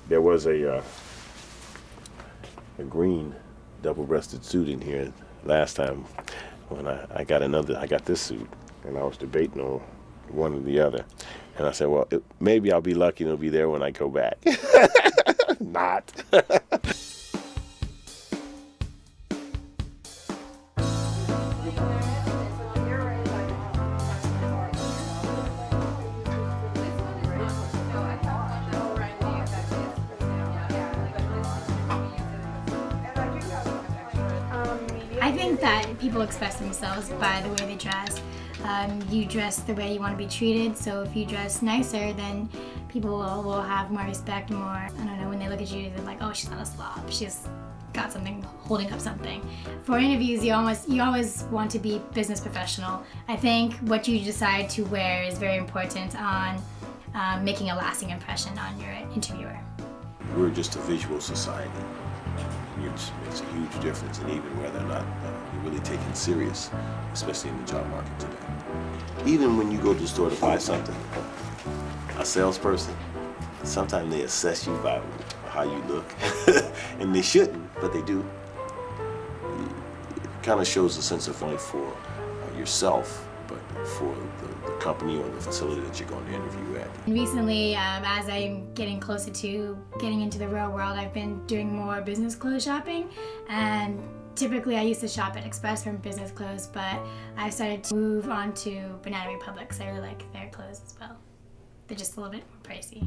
There was a green double-breasted suit in here last time when I got this suit, and I was debating on one or the other. And I said, well, maybe I'll be lucky and it'll be there when I go back. Not. I think that people express themselves by the way they dress. You dress the way you want to be treated, so if you dress nicer, then people will have more respect, more, I don't know, when they look at you, they're like, oh, she's not a slob, she's got something, holding up something. For interviews, you always want to be business professional. I think what you decide to wear is very important on making a lasting impression on your interviewer. We're just a visual society. It makes a huge difference, and even whether or not you're really taken serious, especially in the job market today. Even when you go to the store to buy something, a salesperson, sometimes they assess you by how you look, and they shouldn't, but they do. It kind of shows a sense of only for yourself, but for the company or the facility that you're going to interview at. Recently, as I'm getting closer to getting into the real world, I've been doing more business clothes shopping, and typically I used to shop at Express for business clothes, but I've started to move on to Banana Republic because I really like their clothes as well. They're just a little bit more pricey.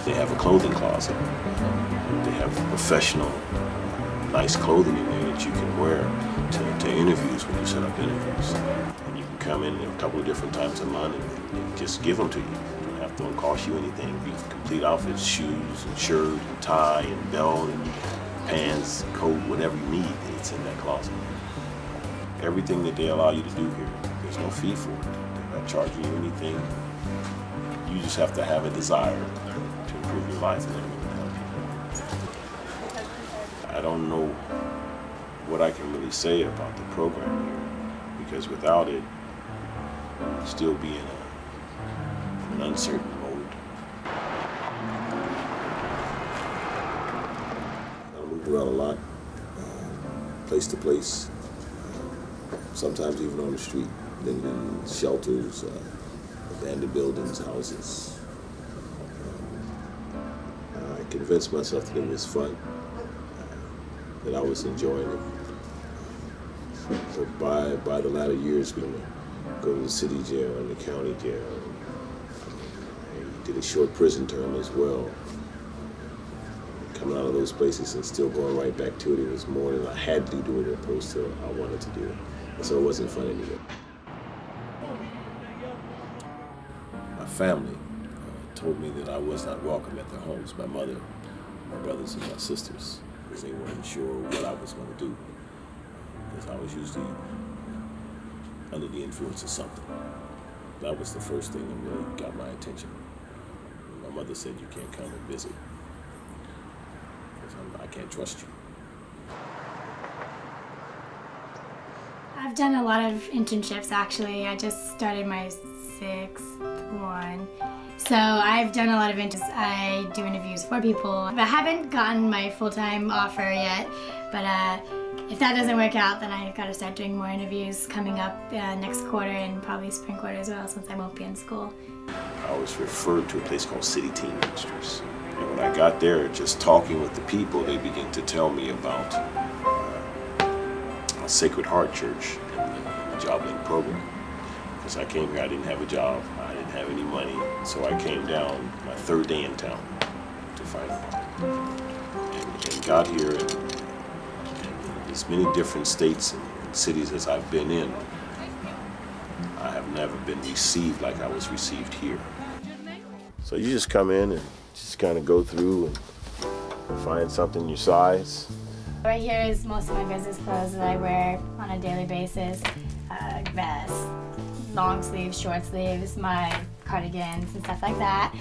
They have a clothing closet. They have professional, nice clothing in there that you can wear to interviews when you set up interviews. And you can come in a couple of different times a month and just give them to you. It don't cost you anything. You have complete outfits, shoes and shirt and tie and belt and pants, coat, whatever you need, it's in that closet. Everything that they allow you to do here, there's no fee for it. They're not charging you anything. You just have to have a desire to improve your life and then it will help you. I don't know what I can really say about the program here, because without it, you'd still be in an uncertain mode. I moved around a lot, place to place, sometimes even on the street, lived in shelters, abandoned buildings, houses. I convinced myself that it was fun, that I was enjoying it. So by the latter years, we go to the city jail and the county jail. I did a short prison term as well. Coming out of those places and still going right back to it, it was more than I had to do it as opposed to I wanted to do it. And so it wasn't fun anymore. My family told me that I was not welcome at their homes. My mother, my brothers, and my sisters, because they weren't sure what I was going to do. Because I was usually under the influence of something. That was the first thing that really got my attention. My mother said, you can't come and visit, because I can't trust you. I've done a lot of internships, actually. I just started my 6th one. So I've done a lot of internships. I do interviews for people. I haven't gotten my full-time offer yet, but if that doesn't work out, then I've got to start doing more interviews coming up next quarter and probably spring quarter as well, since I won't be in school. I was referred to a place called City Team Ministries. And when I got there, just talking with the people, they began to tell me about a Sacred Heart Church and the Job Link program. Because I came here, I didn't have a job, I didn't have any money, so I came down my 3rd day in town to find out. And got here, and as many different states and cities as I've been in, I have never been received like I was received here. So you just come in and just kind of go through and find something your size. Right here is most of my business clothes that I wear on a daily basis. Vests, long sleeves, short sleeves, my cardigans and stuff like that.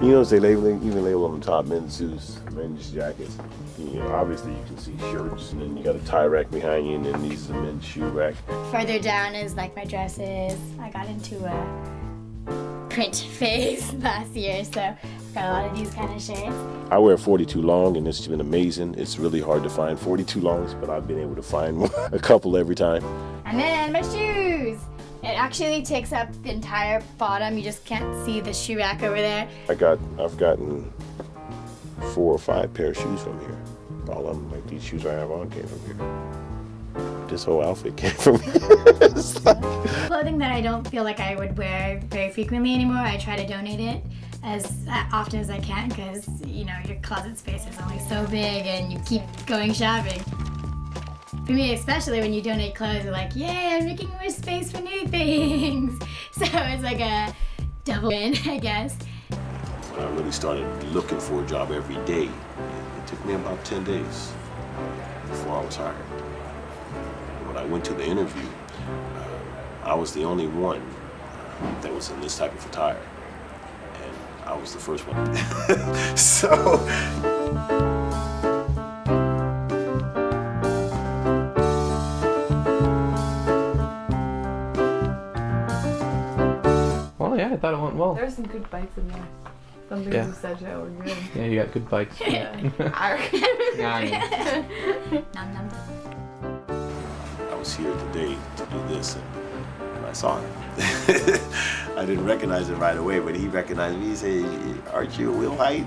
You notice they even label on the top men's suits, men's jackets. You know, obviously you can see shirts, and then you got a tie rack behind you, and then these are the men's shoe rack. Further down is like my dresses. I got into a print phase last year, so I've got a lot of these kind of shirts. I wear 42 long, and it's been amazing. It's really hard to find 42 longs, but I've been able to find a couple every time. And then my shoes. It actually takes up the entire bottom. You just can't see the shoe rack over there. I've gotten 4 or 5 pair of shoes from here. All of them, like these shoes I have on, came from here. This whole outfit came from here. Clothing that I don't feel like I would wear very frequently anymore, I try to donate it as often as I can, because you know your closet space is only so big and you keep going shopping. For me, especially when you donate clothes, you're like, yay, I'm making more space for new things. So it's like a double win, I guess. When I really started looking for a job every day, it took me about 10 days before I was hired. When I went to the interview, I was the only one that was in this type of attire. And I was the first one. So. Well, yeah, I thought it went well. There were some good bites in there. Some things you said, Joe, were good. Yeah, you got good bites. Yeah. Nom nom. I was here today to do this, and I saw him. I didn't recognize him right away, but he recognized me. He said, "Aren't you Will Height?"